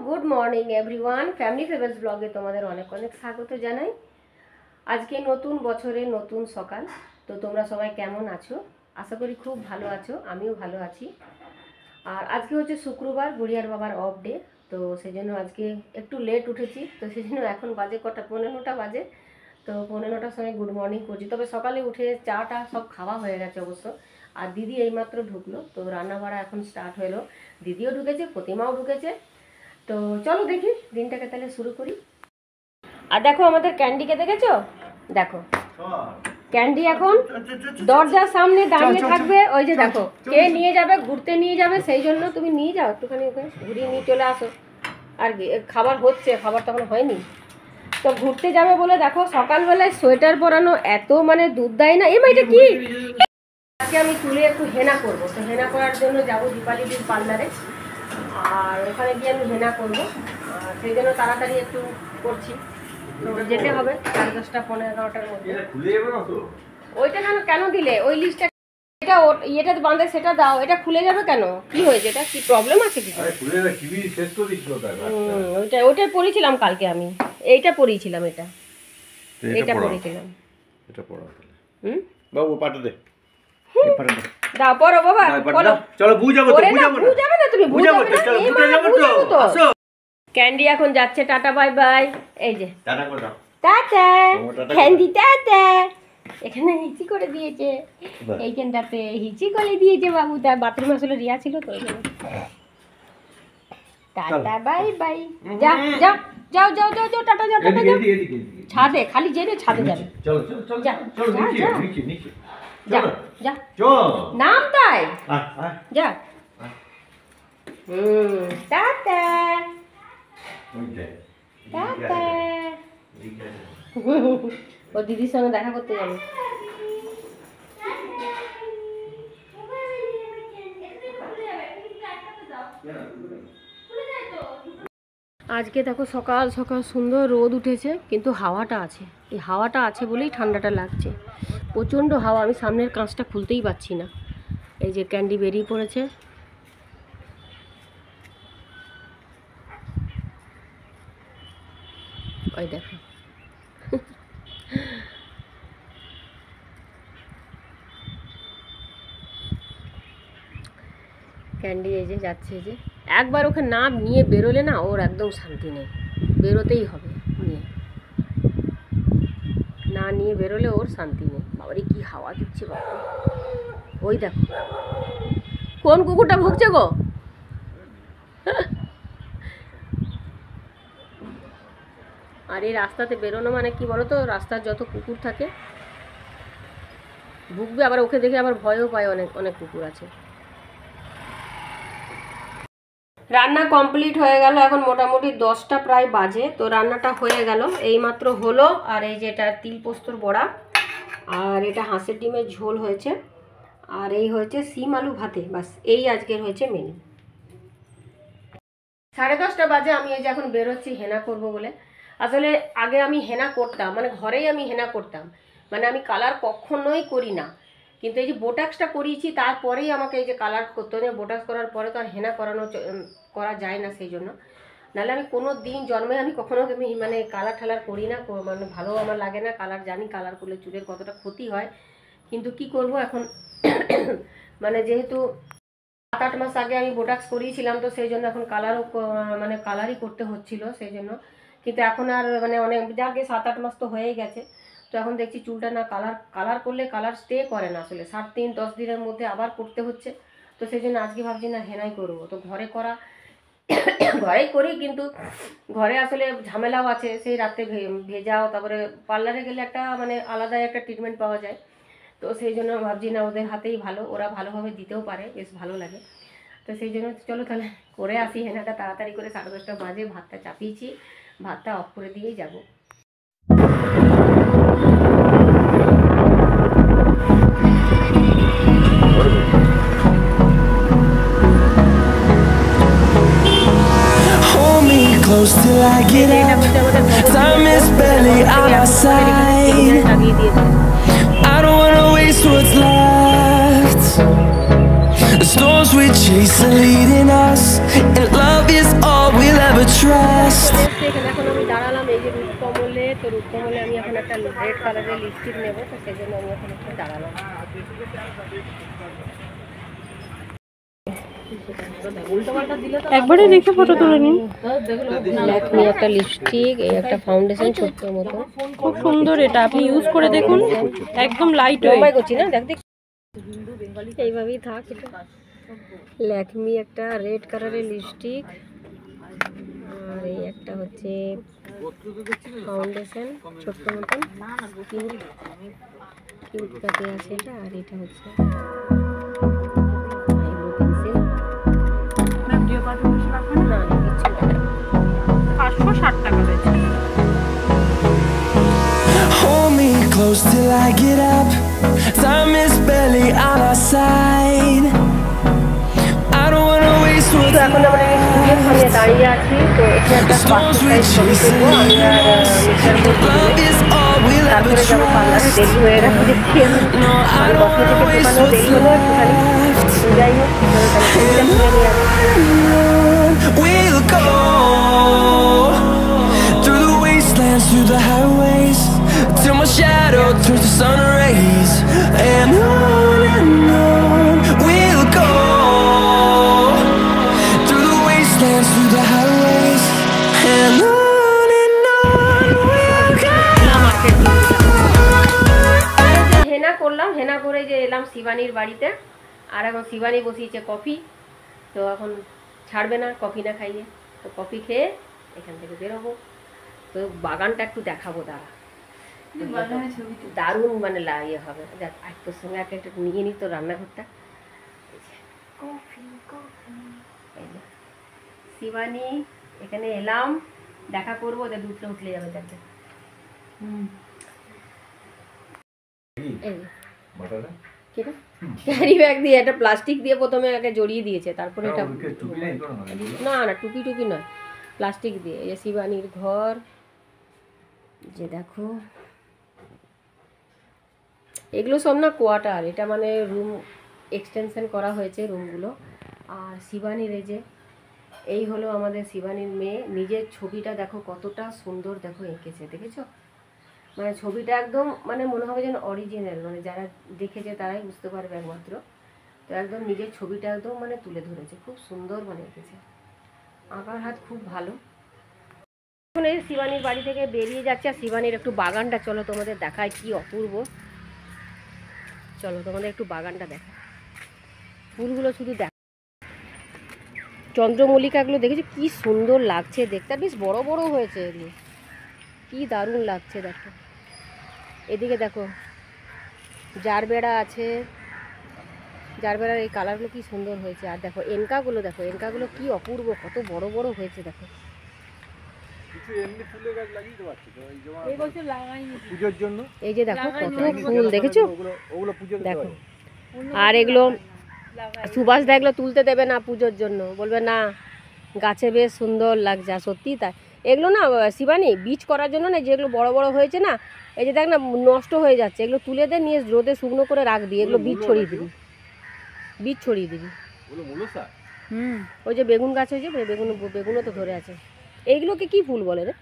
Good morning everyone, family favours ব্লগে তোমাদের অনেক অনেক স্বাগত জানাই। আজকে নতুন বছরে নতুন সকাল। তো তোমরা সবাই কেমন আছো? আশা করি খুব ভালো আছো, আমিও ভালো আছি। আর আজকে হচ্ছে শুক্রবার, বুড়িয়ার বাবার অফ ডে। তো সেই জন্য আজকে একটু লেট উঠেছি। তো সেই জন্য এখন বাজে কটা, 15টা বাজে। তো 15টার সময় গুড মর্নিং করছি। তবে সকালে উঠে চাটা সব খাওয়া হয়ে গেছে অবশ্য। আর দিদি এইমাত্র ঢুকলো, তো রান্না বাড়া এখন স্টার্ট হলো। দিদিও ঢুকেছে, প্রতিমাও ঢুকেছে। তো চলো দেখি দিনটাকে তাহলে শুরু করি। আর দেখো আমাদের ক্যান্ডিকে দেখেছো? দেখো ক্যান্ডি এখন দরজার সামনে দাঁড়িয়ে থাকবে। ওই যে দেখো কে নিয়ে যাবে, ঘুরতে নিয়ে যাবে, সেই জন্য তুমি নিয়ে যাও, একটুখানি ওকে ঘুরিয়ে নিয়ে চলে আসো। আর কি খাবার হচ্ছে, খাবার তখন হয়নি। তো ঘুরতে যাবে বলে দেখো সকালবেলায় সোয়েটার পরানো, এত মানে দুধ দেয় না। এই এটা কি, আজকে আমি চুলে একটু হেনা করবো। তো হেনা করার জন্য যাবো দীপালিদির পার্লারে। আর ওখানে গিয়ে আমি হেনা করবো, সেই জন্য তাড়াতাড়ি একটু করছি। তো যেতে হবে 10:30 15-11টার মধ্যে। ওইটা কেন দিলে ওই লিস্টটা? এটা ইয়েটা বাঁধে সেটা দাও। এটা খুলে যাবে কেন? কি হয়েছে? এটা কি প্রবলেম আছে কিছু? ওইটাই পড়েছিলাম কালকে আমি। এইটা পড়েছিলাম, এটা পড়েছিলাম। বাবু পাঠা দে। দাও পড়ো বাবা, বলো। চলো বুঝাবো না তুমি বুঝাবে না। ক্যান্ডি এখন যাচ্ছে, টাটা বাই বাই। এই যে টাটা করে দাও। Tata candy, tata. এখানে হিচি করে দিয়েছে, এইখানটাতে হিচি করে দিয়েছে বাবু। তার বাথরুম আসলে রিয়া ছিল তো। Tata bye bye. যা যাও যাও যাও যাও যাও, টাটা যাও, টাটা যাও। ছাদে খালি যেতে, ছাদে যাবে। চলো চলো চলো যা চলো নিচে নিচে নিচে। যা যা চল নাম তাই যা। Tata tata. ও দিদির সঙ্গে দেখা করতে যাবে। আজকে দেখো সকাল সকাল সুন্দর রোদ উঠেছে, কিন্তু হাওয়াটা আছে। এই হাওয়াটা আছে বলেই ঠান্ডাটা লাগছে। প্রচণ্ড হাওয়া, আমি সামনের কাঁচটা খুলতেই পারছি না। এই যে ক্যান্ডি বেরিয়ে পড়েছে। ওই দেখো ক্যান্ডি এই যে যাচ্ছে। যে একবার ওকে না নিয়ে বেরোলে না, ওর একদম শান্তি নেই। বেরোতেই হবে, না নিয়ে বেরোলে ওর শান্তি নেই। বাবারে কি হাওয়া দিচ্ছে বাবা। ওই দেখো কোন কুকুরটা ভুগছে গো। আর এই রাস্তাতে বেরোনো মানে কি বলো তো, রাস্তার যত কুকুর থাকে ভুগবে। আবার ওকে দেখে আবার ভয়ও পায়, অনেক অনেক কুকুর আছে। রান্না কমপ্লিট হয়ে গেল, এখন মোটামুটি 10টা প্রায় বাজে। তো রান্নাটা হয়ে গেল, এইমাত্র হলো। আর এই যে এটা তিল পোস্তর বড়া, আর এটা হাঁসের ডিমের ঝোল হয়েছে, আর এই হয়েছে সিম আলু ভাতে। বাস এই আজকের হয়েছে মেনু। 10:30 বাজে। আমি এই যে এখন বেরোচ্ছি হেনা করব বলে। আসলে আগে আমি হেনা করতাম, মানে ঘরেই আমি হেনা করতাম, মানে আমি কালার কখনোই করি না। কিন্তু এই যে বোটাক্সটা করিয়েছি, তারপরেই আমাকে এই যে কালার করতে হবে। বোটাক্স করার পরে তো আর হেনা করা যায় না, সেই জন্য। নাহলে আমি কোনো দিন জন্মে আমি কখনো মানে কালার ঠালার করি না, মানে ভালো আমার লাগে না কালার। জানি কালার করলে চুলের কতটা ক্ষতি হয়, কিন্তু কি করব এখন। মানে যেহেতু 7-8 মাস আগে আমি বোটাক্স করিয়েছিলাম, তো সেই জন্য এখন কালারও মানে কালারই করতে হচ্ছিল, সেই জন্য। কিন্তু এখন আর মানে অনেক যাকে 7-8 মাস তো হয়েই গেছে। তো এখন দেখছি চুলটা না কালার করলে কালার স্টে করে না আসলে। 7 দিন 10 দিনের মধ্যে আবার করতে হচ্ছে। তো সেই জন্য আজকে ভাবছি না হেনাই করবো। তো ঘরেই করি, কিন্তু ঘরে আসলে ঝামেলাও আছে। সেই রাতে ভেজাও, তারপরে পার্লারে গেলে একটা মানে আলাদাই একটা ট্রিটমেন্ট পাওয়া যায়। তো সেই জন্য ভাবছি না, ওদের হাতেই ভালো, ওরা ভালোভাবে দিতেও পারে, বেশ ভালো লাগে। তো সেই জন্য চলো তাহলে করে আসি হেনাটা তাড়াতাড়ি করে। 10:30 বাজে, ভাতটা চাপিয়েছি, ভাতটা অফ করে দিয়েই যাব। Close till I get up. Time is barely on our side. I don't wanna waste what's left. The storms we chase are leading us, and love is all we'll ever trust. এখানে এখন আমি দাঁড়ালাম এই যে রূপকমলে, তো রূপকমলে আমি এখন একটা রেড কালারের লিপস্টিক নেবো, তো সেই জন্য আমি এখন একটু দাঁড়ালাম। একবারে দেখে ফটো তুলে নিন। ল্যাকমি একটা লিপস্টিক, এই একটা ফাউন্ডেশন ছোট্ট মতো, খুব সুন্দর, এটা আপনি ইউজ করে দেখুন, একদম লাইট ওয়েট। লম্বাই করছি না, দেখ দেখ এইভাবেই থাক। এটা ল্যাকমি একটা রেড কালারের লিপস্টিক, আর এই একটা হচ্ছে ফাউন্ডেশন ছোট্ট মতন কিউট কাটে আছে এটা, আর এটা হচ্ছে না 560 টাকা রয়েছে। Hold me close till I get up. Time is barely on our side. I don't wanna waste what's তো এখন আমরা স্টুডিওর সামনে দাঁড়িয়ে আছি, তো এখানে একটা পাসপোর্ট সাইজ ছবি তুলবো আমি আর mister love is all we'll ever তারপরে যাবো পার্লারে, দেরি হয়ে গেছে দেখছি আমি কসমেটিকের দোকানেও দেরি হলো একটুখানি, তো যাই হোক ছবিটা তুলে নিয়ে আসি। We'll go through the wastelands, through the highways, till my shadow turns to sun rays, and on we'll go through the wastelands, through the highways, and on we'll go. হেনা করলাম, হেনা করে যে এলাম শিবানীর বাড়িতে, আর এখন শিবানী বসিয়েছে কফি, তো এখন ছাড়বে না কফি না খাইয়ে, তো কফি খেয়ে এখান থেকে বেরোবো। তো বাগানটা একটু দেখাবো, দারুণ মানে ইয়ে হবে। দেখ তোর সঙ্গে একটা নিয়ে নিই তো রান্নাঘরটা। কফি কফি শিবানী এখানে এলাম, দেখা করবো, ওদের দুধটা উঠলে যাবে দেখতে। ক্যারি ব্যাগ দিয়ে একটা প্লাস্টিক দিয়ে প্রথমে আগে জড়িয়ে দিয়েছে, তারপরে এটা না না টুপি টুপি নয়, প্লাস্টিক দিয়ে। এই শিবানীর ঘর যে দেখো, এগুলো সব না কোয়ার্টার, এটা মানে রুম এক্সটেনশন করা হয়েছে রুমগুলো। আর শিবানীর এই যে এই হলো আমাদের শিবানীর মেয়ে, নিজের ছবিটা দেখো কতটা সুন্দর দেখো এঁকেছে, দেখেছো? মানে ছবিটা একদম মানে মনে হবে যেন অরিজিনাল, মানে যারা দেখেছে তারাই বুঝতে পারবে একমাত্র। তো একদম নিজের ছবিটা একদম মানে তুলে ধরেছে, খুব সুন্দর মানে এঁকেছে, আঁকার হাত খুব ভালো। এখন এই শিবানীর বাড়ি থেকে বেরিয়ে যাচ্ছে, আর শিবানীর একটু বাগানটা চলো তোমাদের দেখায়, কি অপূর্ব। চলো তোমাদের একটু বাগানটা দেখা, ফুলগুলো শুধু দেখ, চন্দ্রমল্লিকাগুলো দেখেছো কি সুন্দর লাগছে দেখতে, বেশ বড় বড় হয়েছে এগুলো, কি দারুণ লাগছে দেখো। এদিকে দেখো জারবেরা আছে, জারবেরার এই কালারগুলো কি সুন্দর হয়েছে। আর দেখো এনকাগুলো, দেখো এনকাগুলো কি অপূর্ব, কত বড় বড় হয়েছে দেখো। এই যে দেখো কত ফুল দেখেছো, দেখো। আর এগুলো সুভাষ দা এগুলো তুলতে দেবে না পুজোর জন্য, বলবে না গাছে বেশ সুন্দর লাগছে, আর সত্যি তাই। এগুলো না শিবানী বীজ করার জন্য না, যেগুলো বড় বড় হয়েছে না, এই যে দেখ না নষ্ট হয়ে যাচ্ছে, এগুলো তুলে দে, নিয়ে রোদে শুকনো করে রাখ দিই, এগুলো বীজ ছড়িয়ে দিবি, বীজ ছড়িয়ে দিবি। ওই যে বেগুন গাছ হয়েছে, বেগুনও তো ধরে আছে। এইগুলোকে কি ফুল বলে রে,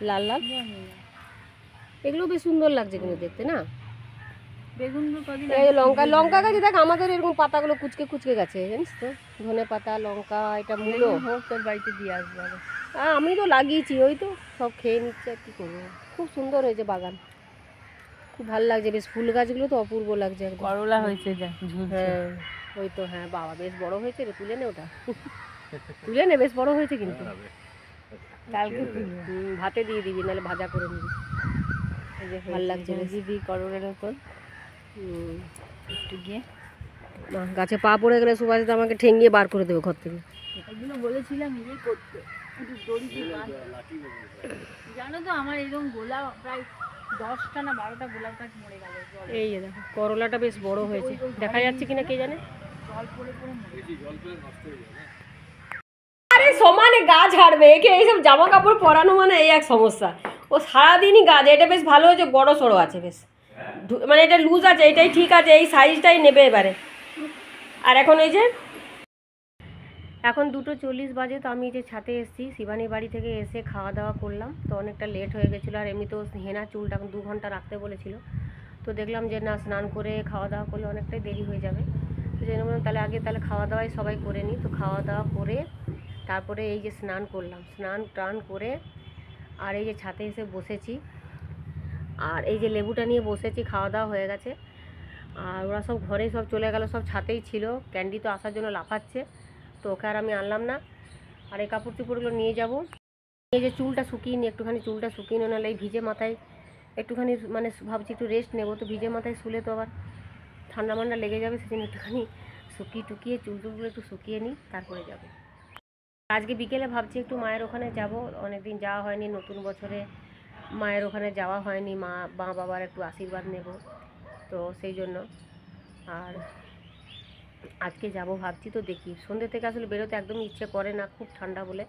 লাল লাল, এগুলো বেশ সুন্দর লাগছে কিন্তু দেখতে না। এই লঙ্কা, লঙ্কা গাছে দেখ আমাদের এরকম পাতাগুলো কুচকে কুচকে গেছে, জানিস তো, ধনে পাতা লঙ্কা, এটা মূলো তোর বাড়িতে দিয়ে আসবে। আমি তো লাগিয়েছি, ওই তো সব খেয়ে নিচ্ছে, আর কি করবো। খুব সুন্দর হয়েছে বাগান, খুব ভালো লাগছে, বেশ ফুল গাছগুলো তো অপূর্ব লাগছে, করলা হয়েছে। হ্যাঁ ওই তো, হ্যাঁ বাবা বেশ বড় হয়েছে রে, তুলে নে ওটা, তুলে নে, বেশ বড় হয়েছে কিন্তু। কালকে ভাতে দিয়ে দিবি, নাহলে ভাজা করে দিবি, ভালো লাগছে দিবি করলার ওপর। একটু গিয়ে গাছে পা পড়ে গেলে সুভাষিত আমাকে ঠেঙ্গিয়ে বার করে দেবে ঘর থেকে। এগুলো বলেছিলাম ইয়ে করতে, একটু দড়ি দিয়ে জানো তো, আমার এরকম গোলাপ প্রায় 10টা না 12টা গোলাপ গাছ মরে গেল। এই যে দেখো করলাটা বেশ বড় হয়েছে, দেখা যাচ্ছে কিনা কে জানে, জল পড়ে পড়ে নষ্ট হয়ে যাবে। আরে সমানে গা ঝাড়বে, একে এইসব জামা কাপড় পরানো মানে এই এক সমস্যা, ও সারাদিনই গাছ। এটা বেশ ভালো হয়েছে, বড় সড়ো আছে বেশ, মানে এটা লুজ আছে, এটাই ঠিক আছে, এই সাইজটাই নেবে এবারে। আর এখন এই যে এখন 2:40 বাজে। তো আমি যে ছাদে এসেছি শিবানীর বাড়ি থেকে, এসে খাওয়া দাওয়া করলাম। তো অনেকটা লেট হয়ে গেছিলো, আর এমনিতেও হেনা চুলটা 2 ঘন্টা রাখতে বলেছিল। তো দেখলাম যে না, স্নান করে খাওয়া দাওয়া করলে অনেকটাই দেরি হয়ে যাবে। তো জন্য বললাম তাহলে খাওয়া দাওয়াই সবাই করে নিই। তো খাওয়া দাওয়া করে তারপরে এই যে স্নান করলাম, স্নান টান করে আর এই যে ছাদে এসে বসেছি, আর এই যে লেবুটা নিয়ে বসেছি। খাওয়া দাওয়া হয়ে গেছে, আর ওরা সব ঘরেই সব চলে গেল, সব ছাতেই ছিল। ক্যান্ডি তো আসার জন্য লাফাচ্ছে, তো ওকে আর আমি আনলাম না। আর এই কাপড় চোপড়গুলো নিয়ে যাব। এই যে চুলটা শুকিয়ে নিই, একটুখানি চুলটা শুকিয়ে নিই, নাহলে এই ভিজে মাথায় একটুখানি মানে ভাবছি একটু রেস্ট নেবো। তো ভিজে মাথায় শুলে তো আবার ঠান্ডা মান্ডা লেগে যাবে, সেজন্য একটুখানি টুকিয়ে চুলগুলো একটু শুকিয়ে নিই, তারপরে যাব। আজকে বিকেলে ভাবছি একটু মায়ের ওখানে যাব, অনেকদিন যাওয়া হয়নি। নতুন বছরে মায়ের ওখানে যাওয়া হয়নি, মা বাবার একটু আশীর্বাদ নেব, তো সেই জন্য। আর আজকে যাব ভাবছি। তো দেখি, সন্ধ্যে থেকে আসলে বেরোতে একদমই ইচ্ছে করে না, খুব ঠান্ডা বলে।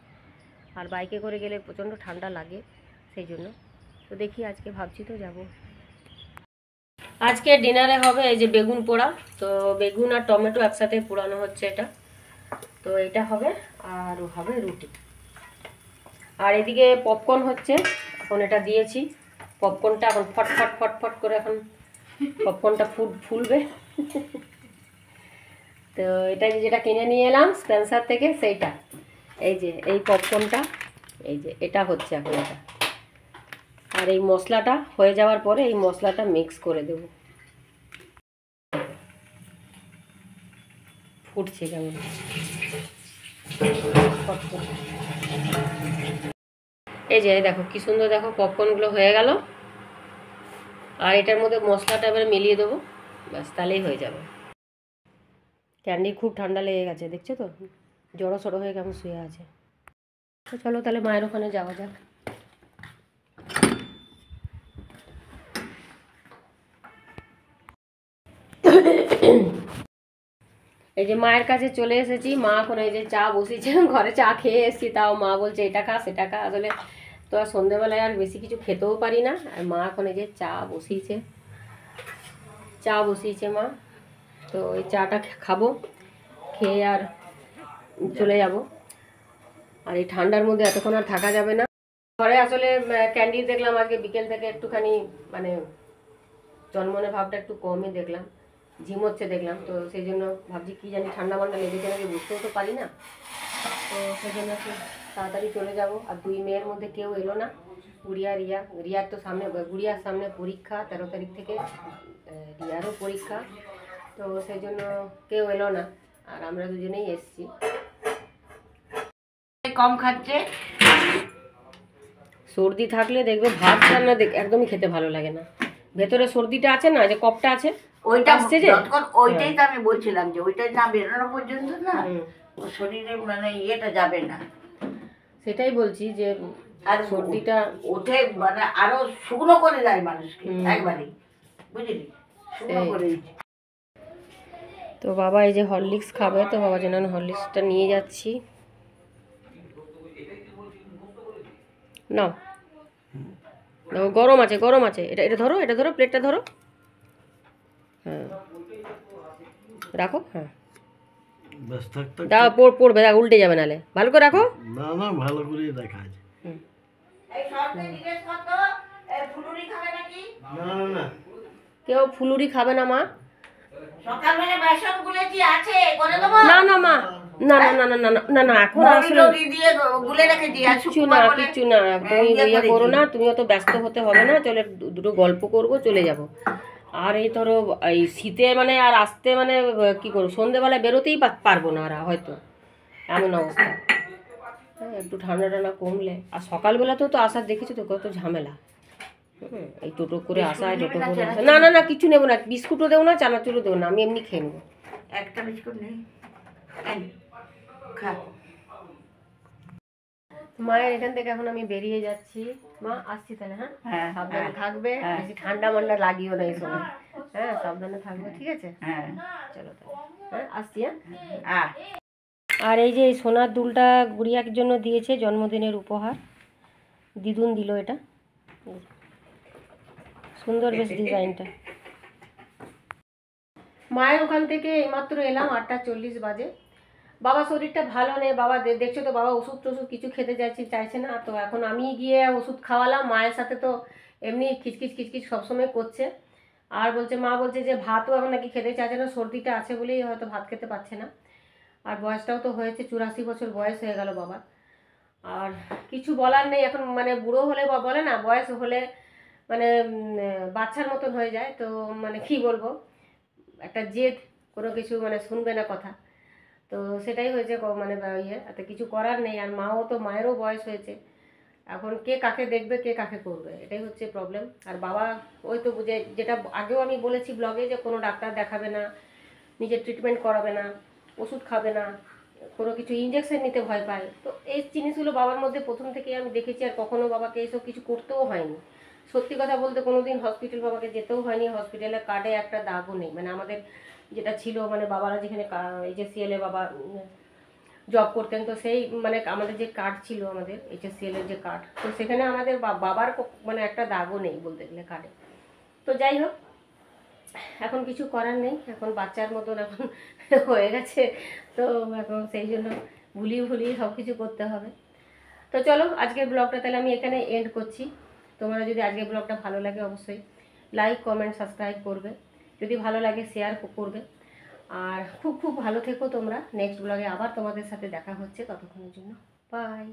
আর বাইকে করে গেলে প্রচণ্ড ঠান্ডা লাগে, সেই জন্য। তো দেখি, আজকে ভাবছি তো যাব। আজকে ডিনারে হবে এই যে বেগুন পোড়া। তো বেগুন আর টমেটো একসাথে পোড়ানো হচ্ছে এটা। তো এটা হবে, আর হবে রুটি। আর এদিকে পপকর্ন হচ্ছে, এখন এটা দিয়েছি। পপকর্নটা এখন ফটফট ফটফট করে এখন পপকর্নটা ফুলবে। তো এটা যেটা কিনে নিয়ে এলাম স্পেন্সার থেকে, সেইটা এই যে এই পপকর্নটা, এই যে এটা হচ্ছে এখন এটা। আর এই মশলাটা হয়ে যাওয়ার পরে এই মশলাটা মিক্স করে দেব। ফুটছে কেমন, এই যে দেখো কি সুন্দর, দেখো পপকর্নগুলো হয়ে গেল। আর এটার মধ্যে মশলাটা এবারে মিলিয়ে দেবো, ব্যাস তাহলেই হয়ে যাবে। ক্যান্ডি খুব ঠান্ডা লেগে গেছে, দেখছো তো, জড়ো সড়ো হয়ে কেমন শুয়ে আছে। তো চলো তাহলে মায়ের ওখানে যাওয়া যাক। এই যে মায়ের কাছে চলে এসেছি। মা এখন এই যে চা বসিয়েছে, ঘরে চা খেয়ে এসেছি, তাও মা বলছে এটা খা সেটা খা। আসলে তো আর সন্ধ্যেবেলায় আর বেশি কিছু খেতেও পারি না। আর মা এখন এই যে চা বসিয়েছে মা। তো এই চাটা খাবো, খেয়ে আর চলে যাব। আর এই ঠান্ডার মধ্যে এতক্ষণ আর থাকা যাবে না ঘরে। আসলে ক্যান্ডি দেখলাম আজকে বিকেল থেকে একটুখানি মানে জন্মনে ভাবটা একটু কমই দেখলাম, ঝিমোচ্ছে দেখলাম। তো সেই জন্য ভাবছি কি জানি ঠান্ডা মান্ডা লেগেছে নাকি, বুঝতেও তো পারি না। তো সেই জন্য একটু তাড়াতাড়ি চলে যাব। আর 2 মেয়ের মধ্যে কেউ এলো না। রিয়ার তো সামনে, গুড়িয়ার সামনে পরীক্ষা 13 তারিখ থেকে, রিয়ারও পরীক্ষা। তো সেই জন্য কেউ এলো না, আর আমরা দুজনেই এসেছি। কম খাচ্ছে, সর্দি থাকলে দেখবে ভাত রান্না একদমই খেতে ভালো লাগে না। ভেতরে সর্দিটা আছে না, যে কফটা আছে, ওইটা আসছে যে যতক্ষণ ওইটাই তো আমি বলছিলাম যে ওইটাই না বেরোনো পর্যন্ত না ওর শরীরে মানে ইয়েটা যাবে না। সেটাই বলছি যে আর সর্দিটা ওঠে মানে আরো শুকনো করে দেয় মানুষকে একবারে, বুঝলি, শুকনো করে দিচ্ছে। তো বাবা এই যে হরলিক্স খাবে, তো বাবার জন্য হরলিক্সটা নিয়ে যাচ্ছি। নাও, গরম আছে। এটা ধরো প্লেটটা ধরো, হ্যাঁ রাখো, হ্যাঁ দাও, পড়বে, দেখো উল্টে যাবে, নালে ভালো করে রাখো। না ভালো করে দেখা আছে। এই সবকে জিজ্ঞেস করতো ফুলুরি খাবে নাকি? না কেউ ফুলুরি খাবে না মা। সকালবেলা বাসন গুলেছি আছে করে দেবো। না মা, না এখন আসলে দিয়ে গুলে রেখে দিই আর কিচ্ছু না, তুমি ইয়ে করো না, তুমি অত ব্যস্ত হতে হবে না। চলে দুটো গল্প করব, চলে যাব। আর এই ধরো এই শীতে মানে আর আসতে মানে কি করবো, সন্ধ্যেবেলায় বেরোতেই পারবো না আর, হয়তো এমন অবস্থা। হ্যাঁ, একটু ঠান্ডা কমলে। আর সকালবেলাতেও তো আসার দেখেছো তো কত ঝামেলা। এই টোটো করে আসা, টোটো করে আসা। না কিছু নেবো না, বিস্কুটও দেবো না, চানাচুরও দেবো না, আমি এমনি খেয়ে নেবো। একটা বিস্কুট নেই, খা। মায়ের এখান থেকে এখন আমি বেরিয়ে যাচ্ছি। মা আসছি তাহলে, হ্যাঁ সাবধানে থাকবে, বেশি ঠান্ডা মান্ডা লাগিও না এই সময়। হ্যাঁ সাবধানে থাকবে, ঠিক আছে, হ্যাঁ চলো তাহলে, হ্যাঁ আসছি। হ্যাঁ আর এই যে এই সোনার দুলটা গুড়িয়ার জন্য দিয়েছে জন্মদিনের উপহার, দিদুন দিল এটা, সুন্দর বেশ ডিজাইনটা। মায়ের ওখান থেকে এইমাত্র এলাম, 8টা 40 বাজে। বাবা শরীরটা ভালো নেই, বাবা দেখছো তো, বাবা ওষুধ টষুধ কিছু খেতে চাইছে না। তো এখন আমি গিয়ে ওষুধ খাওয়ালাম, মায়ের সাথে তো এমনি খিচখিচ খিচখিচ সবসময় করছে। আর বলছে, মা বলছে যে ভাতও এখন নাকি খেতে চাইছে না, সর্দিটা আছে বলেই হয়তো ভাত খেতে পারছে না। আর বয়সটাও তো হয়েছে, 84 বছর বয়স হয়ে গেল বাবার। আর কিছু বলার নেই এখন, মানে বুড়ো হলে বলে না, বয়স হলে মানে বাচ্চার মতন হয়ে যায়। তো মানে কি বলবো, একটা জেদ, কোনো কিছু মানে শুনবে না কথা। তো সেটাই হয়েছে মানে ইয়ে, এত কিছু করার নেই। আর মাও তো, মায়েরও বয়স হয়েছে, এখন কে কাকে দেখবে, কে কাকে করবে, এটাই হচ্ছে প্রবলেম। আর বাবা ওই তো বুঝে, যেটা আগেও আমি বলেছি ব্লগে, যে কোনো ডাক্তার দেখাবে না, নিজের ট্রিটমেন্ট করাবে না, ওষুধ খাবে না, কোনো কিছু ইঞ্জেকশন নিতে ভয় পায়। তো এই জিনিসগুলো বাবার মধ্যে প্রথম থেকেই আমি দেখেছি। আর কখনো বাবাকে এইসব কিছু করতেও হয়নি। সত্যি কথা বলতে কোনো দিন হসপিটাল বাবাকে যেতেও হয়নি, হসপিটালের কার্ডে একটা দাগও নেই। মানে আমাদের যেটা ছিল, মানে বাবারা যেখানে HSCL-এ বাবা জব করতেন, তো সেই মানে আমাদের যে কার্ড ছিল, আমাদের HSCL-এর যে কার্ড, তো সেখানে আমাদের বাবার মানে একটা দাগও নেই বলতে গেলে কার্ডে। তো যাই হোক, এখন কিছু করার নেই, এখন বাচ্চার মতন এখন হয়ে গেছে। তো এখন সেই জন্য ভুলিয়ে সব কিছু করতে হবে। তো চলো, আজকের ব্লগটা তাহলে আমি এখানে এন্ড করছি। তোমরা যদি আজকের ব্লগটা ভালো লাগে অবশ্যই লাইক, কমেন্ট, সাবস্ক্রাইব করবে। যদি ভালো লাগে শেয়ার করবে। আর খুব ভালো থেকো তোমরা। নেক্সট ব্লগে আবার তোমাদের সাথে দেখা হচ্ছে, ততক্ষণের জন্য বাই।